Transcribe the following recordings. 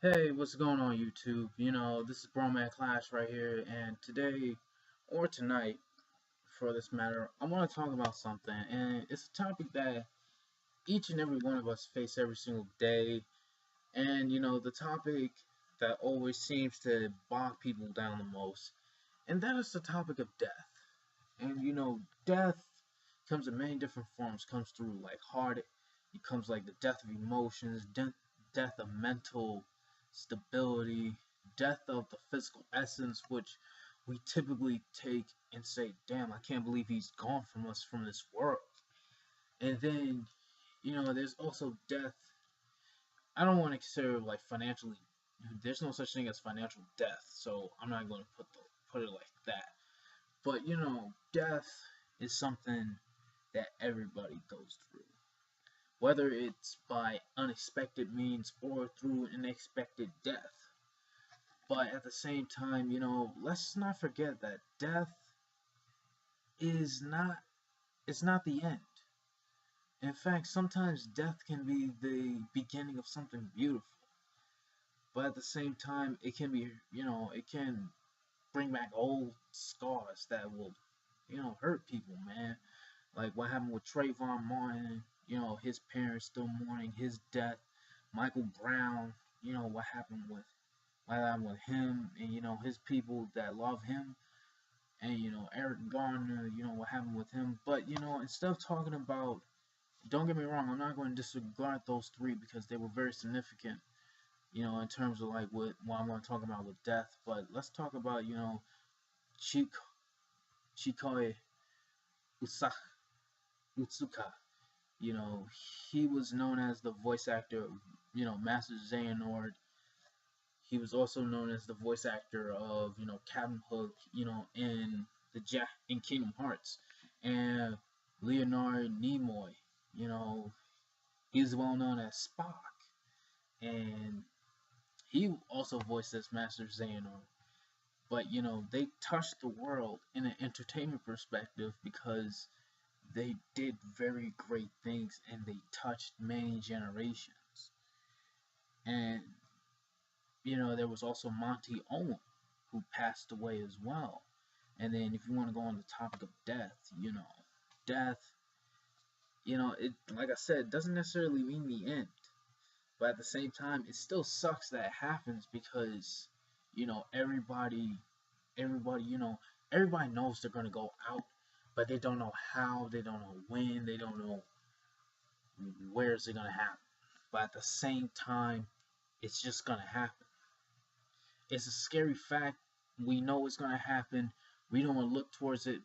Hey, what's going on YouTube? This is Broman Clash right here, and today, or tonight, for this matter, I want to talk about something, and it's a topic that each and every one of us face every single day, and the topic that always seems to bog people down the most, and that is the topic of death. And death comes in many different forms, comes through like heart, it comes like the death of emotions, death of mental stability, death of the physical essence, which we typically take and say, damn, I can't believe he's gone from us from this world. And then, there's also death. I don't want to consider like financially, there's no such thing as financial death, so I'm not going to put it like that. But death is something that everybody goes through, whether it's by unexpected means or through an expected death. But at the same time, let's not forget that death is not it's not the end. In fact, sometimes death can be the beginning of something beautiful. But at the same time, it can be, it can bring back old scars that will, hurt people, man. Like what happened with Trayvon Martin, his parents still mourning his death. Michael Brown, what happened with him and his people that love him, and Eric Garner, what happened with him. But instead of talking about, don't get me wrong, I'm not going to disregard those three because they were very significant, in terms of like what I'm going to talk about with death. But let's talk about Chik Chikoy Usak Utsuka. You know, he was known as the voice actor, Master Xehanort. He was also known as the voice actor of, Captain Hook, in Kingdom Hearts. And Leonard Nimoy, you know, he's well known as Spock. And he also voiced as Master Xehanort. But, they touched the world in an entertainment perspective because they did very great things and they touched many generations. And there was also Monty Owen, who passed away as well. And then if you want to go on the topic of death, death, it, like I said, doesn't necessarily mean the end. But at the same time, it still sucks that it happens because, everybody, everybody knows they're gonna go out, but they don't know how, they don't know when, they don't know where is it gonna happen. But at the same time, it's just gonna happen. It's a scary fact. We know it's gonna happen. We don't want to look towards it,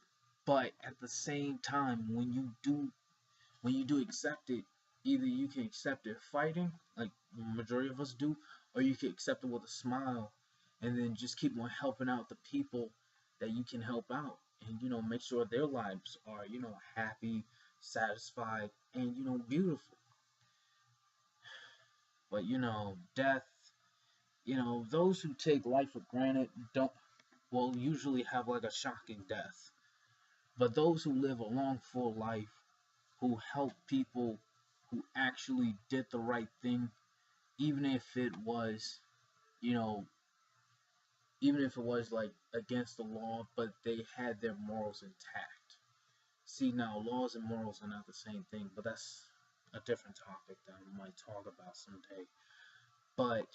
but at the same time, when you do accept it, either you can accept it fighting, like the majority of us do, or you can accept it with a smile, and then just keep on helping out the people that you can help out, and make sure their lives are happy, satisfied, and beautiful. But death, those who take life for granted don't will usually have like a shocking death. But those who live a long, full life, who help people, who actually did the right thing, even if it was, you know, even if it was like against the law, but they had their morals intact. See, now laws and morals are not the same thing, but that's a different topic that we might talk about someday. But,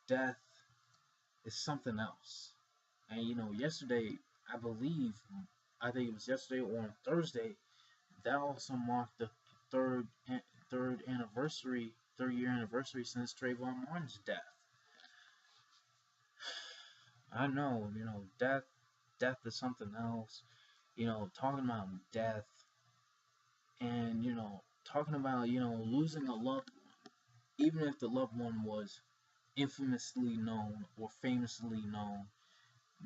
death is something else. And yesterday, I believe, I think it was yesterday or on Thursday, that also marked the third third year anniversary since Trayvon Martin's death. I know, death is something else. Talking about death and talking about losing a loved one, even if the loved one was infamously known or famously known,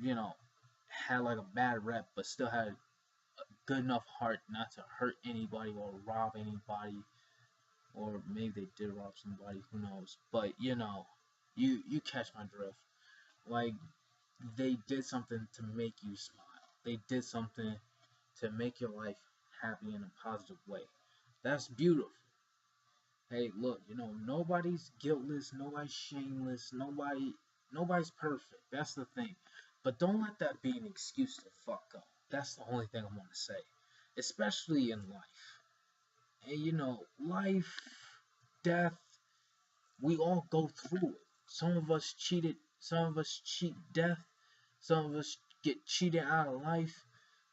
you know, had like a bad rep, but still had good enough heart not to hurt anybody or rob anybody, or maybe they did rob somebody, who knows? But you catch my drift. Like they did something to make you smile. They did something to make your life happy in a positive way. That's beautiful. hey, look, nobody's guiltless, nobody's shameless, nobody's perfect. That's the thing. But don't let that be an excuse to fuck up. That's the only thing I want to say. Especially in life. And life, death, we all go through it. Some of us cheated, some of us cheat death, some of us get cheated out of life,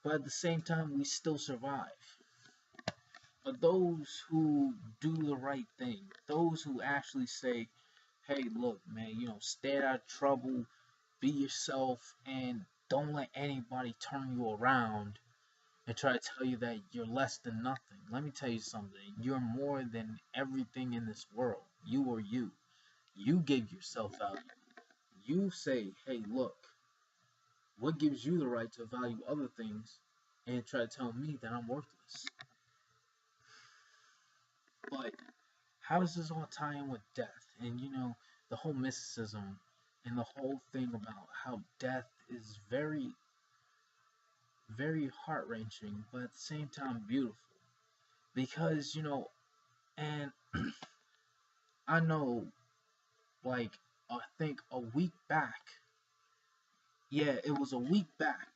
but at the same time we still survive. But those who do the right thing, those who actually say, hey, look, man, stay out of trouble, be yourself, and don't let anybody turn you around and try to tell you that you're less than nothing. Let me tell you something. You're more than everything in this world. You are you. You give yourself value. You say, hey, look, what gives you the right to value other things and try to tell me that I'm worthless? But how does this all tie in with death? And the whole mysticism and the whole thing about how death is very, very heart wrenching, but at the same time beautiful. Because, and I know, like, I think a week back, yeah, it was a week back,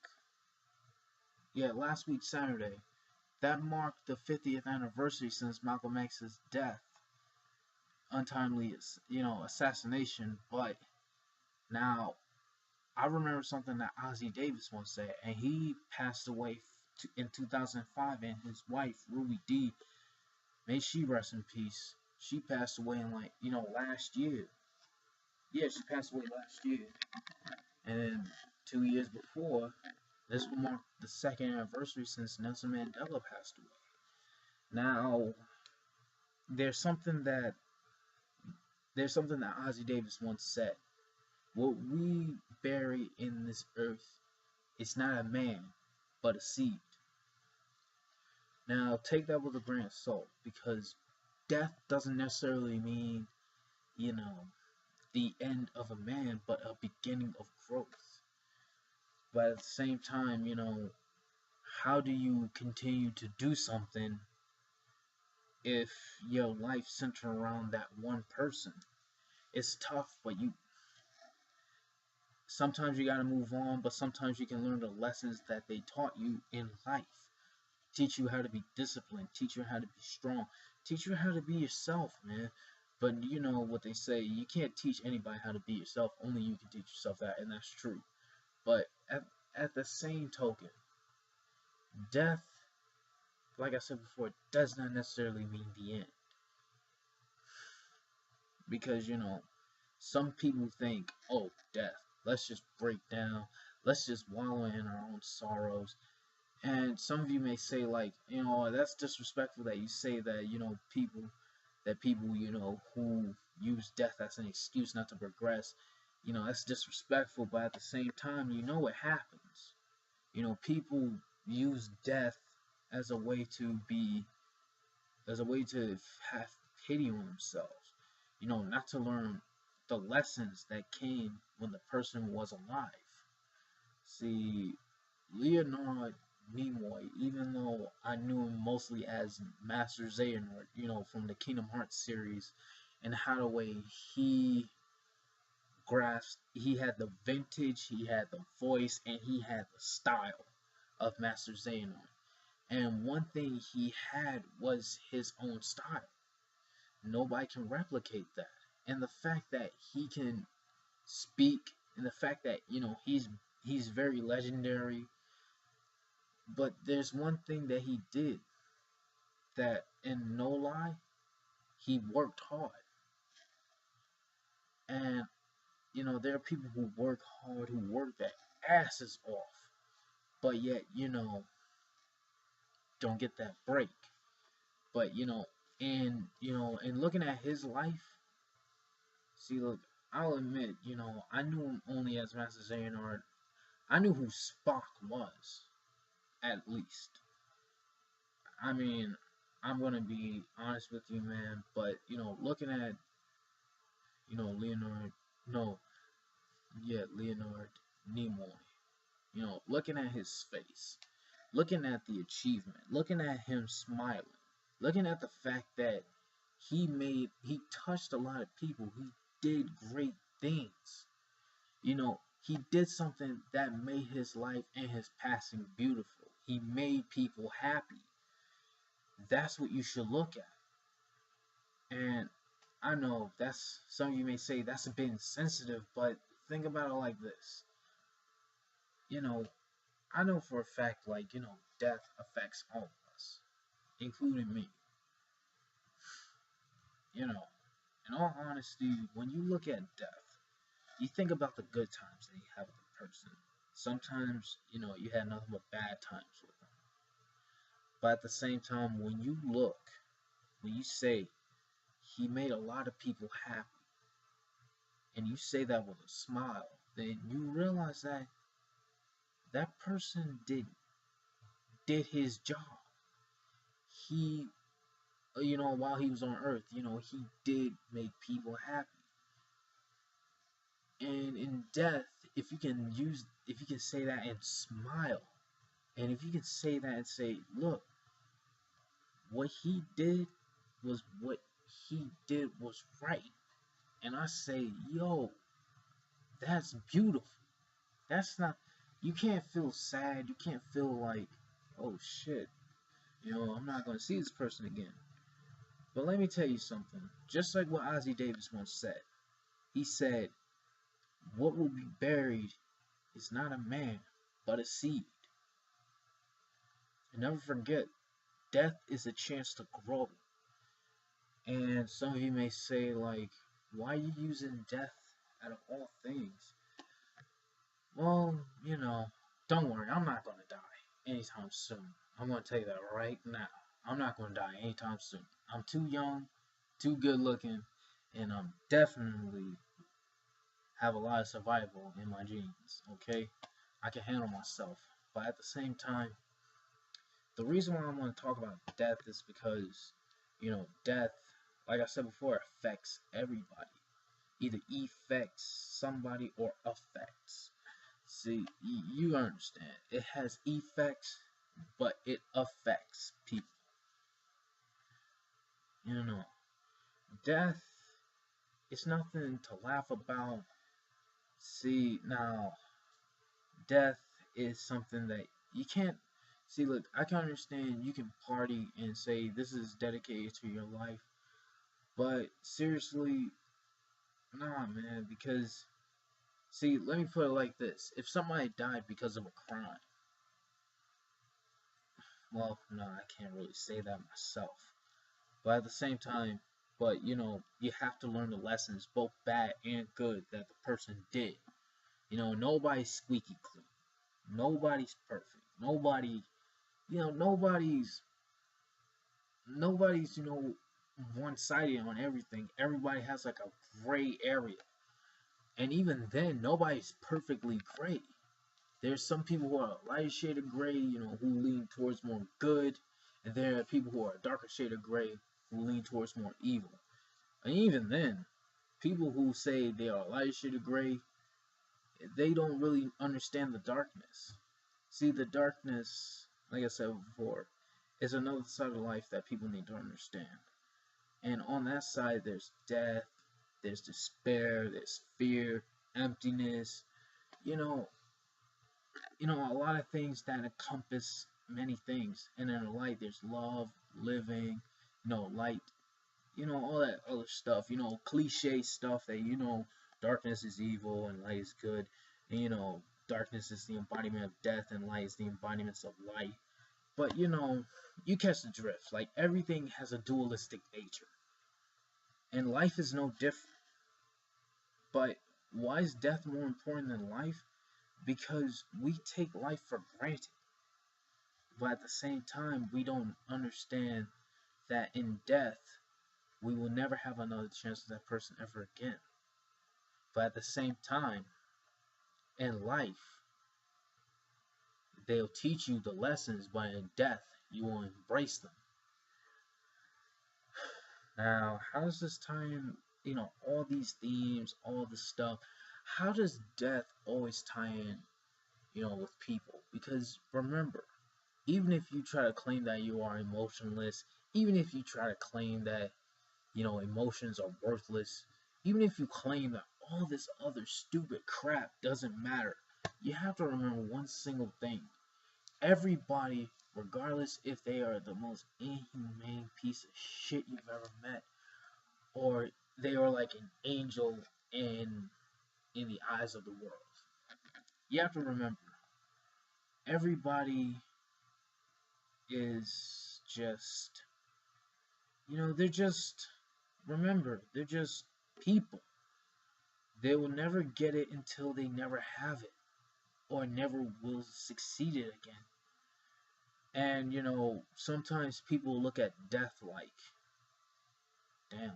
yeah, last week, Saturday, that marked the 50th anniversary since Malcolm X's death, untimely, assassination. But now, I remember something that Ozzie Davis once said, and he passed away in 2005, and his wife, Ruby Dee, may she rest in peace. She passed away in, last year. Yeah, she passed away last year. And then 2 years before, this will mark the second anniversary since Nelson Mandela passed away. Now, there's something that Ozzie Davis once said. What we bury in this earth is not a man, but a seed. Now, take that with a grain of salt, because death doesn't necessarily mean, the end of a man, but a beginning of growth. But at the same time, how do you continue to do something if your life centers around that one person? It's tough, but sometimes you gotta move on, but sometimes you can learn the lessons that they taught you in life. Teach you how to be disciplined, teach you how to be strong, teach you how to be yourself, man. But you know what they say, you can't teach anybody how to be yourself, only you can teach yourself that, and that's true. But at the same token, death, like I said before, does not necessarily mean the end. Because, some people think, oh, death, let's just break down, let's just wallow in our own sorrows. And some of you may say, like, that's disrespectful that you say that, people, who use death as an excuse not to progress, that's disrespectful. But at the same time, what happens. People use death as a way to have pity on themselves. Not to learn the lessons that came when the person was alive. See, Leonard Nimoy, even though I knew him mostly as Master Xehanort, from the Kingdom Hearts series, and how the way he grasped, he had the vintage, he had the voice, and he had the style of Master Xehanort. And one thing he had was his own style. Nobody can replicate that. And the fact that he can speak, and the fact that, he's very legendary. But there's one thing that he did that, in no lie, he worked hard. And, there are people who work hard, who work their asses off, but yet, don't get that break. But, and looking at his life, see, look, I'll admit, I knew him only as Master Xehanort. I knew who Spock was, at least. I mean, I'm gonna be honest with you, man, but, looking at, Leonard, no, yeah, Leonard Nimoy, looking at his face, looking at the achievement, looking at him smiling, looking at the fact that he touched a lot of people. He did great things. He did something that made his life and his passing beautiful. He made people happy. That's what you should look at. And I know that's some of you may say that's a bit insensitive, but think about it like this. You know, I know for a fact, like, death affects all of us, including me. You know, in all honesty, when you look at death, you think about the good times that you have with a person. Sometimes, you had nothing but bad times with them. But at the same time, when you say he made a lot of people happy, and you say that with a smile, then you realize that that person did his job. He, while he was on Earth, he did make people happy. And in death, if you can say that and smile, and if you can say that and say, look, what he did was right. And I say, yo, that's beautiful. That's not, you can't feel sad. You can't feel like, oh shit, I'm not going to see this person again. But let me tell you something. Just like what Ossie Davis once said, he said, what will be buried is not a man, but a seed. And never forget, death is a chance to grow. And some of you may say, like, why are you using death out of all things? Well, don't worry, I'm not going to die anytime soon. I'm going to tell you that right now. I'm not going to die anytime soon. I'm too young, too good looking, and I'm definitely have a lot of survival in my genes, okay? I can handle myself. But at the same time, the reason why I want to talk about death is because, death, like I said before, affects everybody. Either affects somebody or affects. See, you understand. It has effects, but it affects people. Death is nothing to laugh about. See, now, death is something that you can't see. Look, I can understand you can party and say this is dedicated to your life, but seriously, nah, man, because see, let me put it like this. If somebody died because of a crime, well, no, I can't really say that myself. But at the same time, you have to learn the lessons, both bad and good, that the person did. Nobody's squeaky clean. Nobody's perfect. Nobody's one-sided on everything. Everybody has like a gray area. And even then, nobody's perfectly gray. There's some people who are a lighter shade of gray, who lean towards more good, and there are people who are a darker shade of gray who lean towards more evil. And even then, people who say they are a lighter shade of gray, they don't really understand the darkness. See, the darkness, like I said before, is another side of life that people need to understand. And on that side, there's death, there's despair, there's fear, emptiness, a lot of things that encompass many things. And in light, there's love, living, light, all that other stuff, cliche stuff that, darkness is evil and light is good. And, darkness is the embodiment of death and light is the embodiment of light. But, you catch the drift. Like, everything has a dualistic nature. And life is no different. But why is death more important than life? Because we take life for granted. But at the same time, we don't understand that in death, we will never have another chance with that person ever again. But at the same time, in life, they'll teach you the lessons, but in death, you will embrace them. Now, how does this tie in, all these themes, all this stuff? How does death always tie in, with people? Because remember, even if you try to claim that you are emotionless, even if you try to claim that, emotions are worthless. Even if you claim that all this other stupid crap doesn't matter, you have to remember one single thing. Everybody, regardless if they are the most inhumane piece of shit you've ever met, or they are like an angel in the eyes of the world, you have to remember everybody is just, they're just, remember, they're just people. They will never get it until they never have it, or never will succeed it again. And sometimes people look at death like, damn,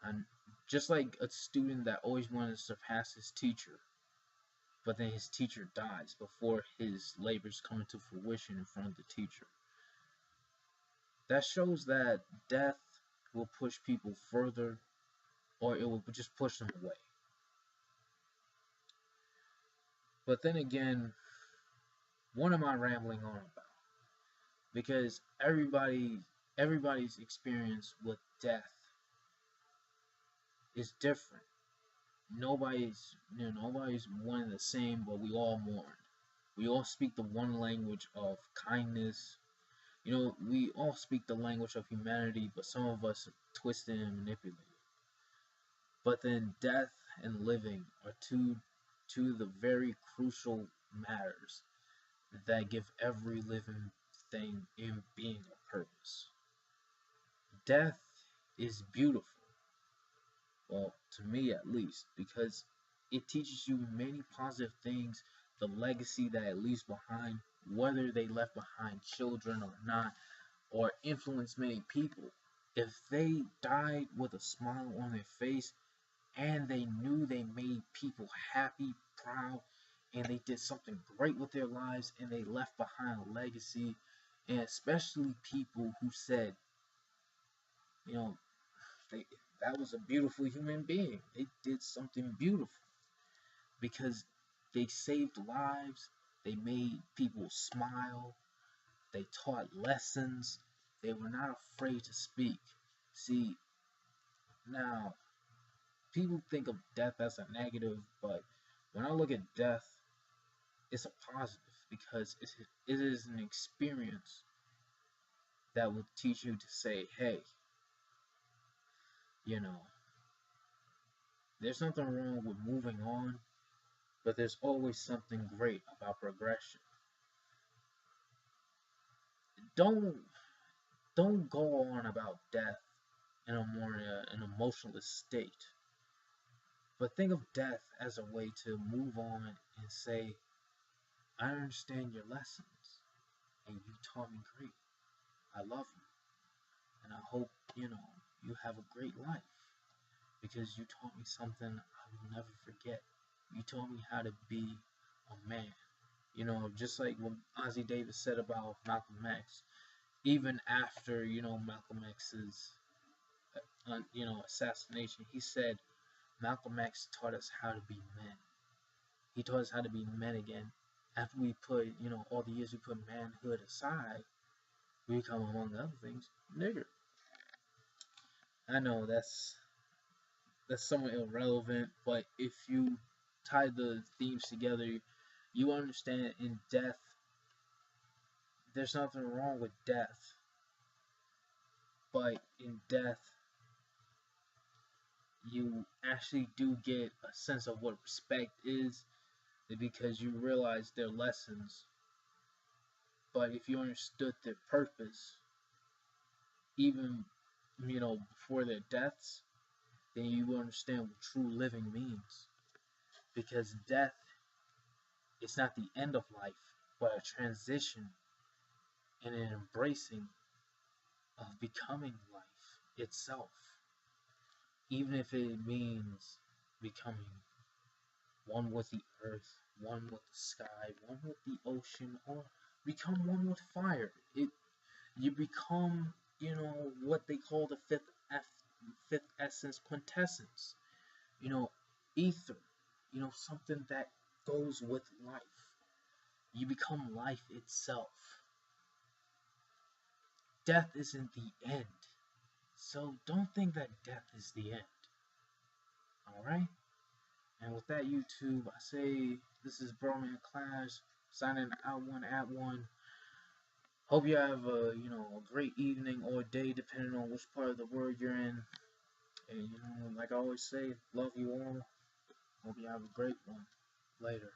I'm just like a student that always wanted to surpass his teacher, but then his teacher dies before his labors come into fruition in front of the teacher. That shows that death will push people further, or it will just push them away. But then again, what am I rambling on about? Because everybody's experience with death is different. Nobody's one and the same, but we all mourn. We all speak the one language of kindness. We all speak the language of humanity, but some of us twist it and manipulate it. But then death and living are two of the very crucial matters that give every living thing in being a purpose. Death is beautiful. Well, to me at least, because it teaches you many positive things, the legacy that it leaves behind, whether they left behind children or not, or influenced many people. If they died with a smile on their face and they knew they made people happy, proud, and they did something great with their lives and they left behind a legacy, and especially people who said, that was a beautiful human being. They did something beautiful because they saved lives, they made people smile, they taught lessons, they were not afraid to speak. See, now, people think of death as a negative, but when I look at death, it's a positive because it is an experience that will teach you to say, hey, there's nothing wrong with moving on, but there's always something great about progression. Don't go on about death in a more an emotionless state, but think of death as a way to move on and say, I understand your lessons, and you taught me great. I love you, and I hope you have a great life because you taught me something I will never forget. You taught me how to be a man. Just like what Ozzie Davis said about Malcolm X. Even after Malcolm X's assassination, he said Malcolm X taught us how to be men. He taught us how to be men again. After we put all the years we put manhood aside, we become, among other things, nigger. I know that's somewhat irrelevant, but if you tie the themes together, you understand in death, there's nothing wrong with death. But in death, you actually do get a sense of what respect is because you realize their lessons. But if you understood their purpose, even before their deaths, then you will understand what true living means. Because death is not the end of life, but a transition and an embracing of becoming life itself. Even if it means becoming one with the earth, one with the sky, one with the ocean, or become one with fire. You become, what they call the fifth essence, quintessence. Ether. Something that goes with life. You become life itself. Death isn't the end. So don't think that death is the end. Alright? And with that, YouTube, I say this is Broman Clash signing out one at one. Hope you have a a great evening or day depending on which part of the world you're in. And like I always say, love you all. Hope you have a great one. Later.